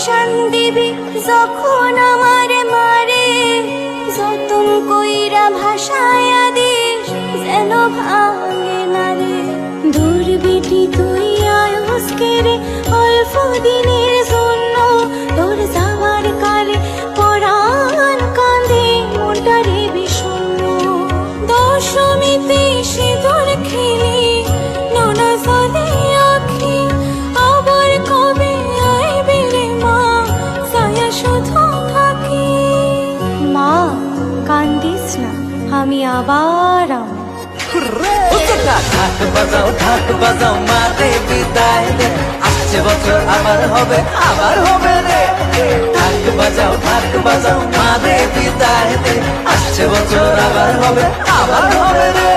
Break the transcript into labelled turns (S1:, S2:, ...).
S1: শান দিবি যখন আমার মারে, যতন কইরা ভাষায়া দিস যেন ভাঙে না রে। দূর বেটি তুই আজকে রে অল্প দিনের জন্য, তোর যাওয়ার কালে পরাণ কাঁদে মনটা রে বিষণ্ণ। দশমীতে সিঁদুর খেলি নোনা জলে আখি, আবার কবে আইবি রে মা ছায়া শুধু থাকি। মা কান্দিস না, আমি আবার
S2: ঢাক বাজাও মারে বিদায় দে, আসছে বছর আবার হবে রে। ঢাক বাজাও মারে বিদায় দে, আসছে বছর আবার হবে রে।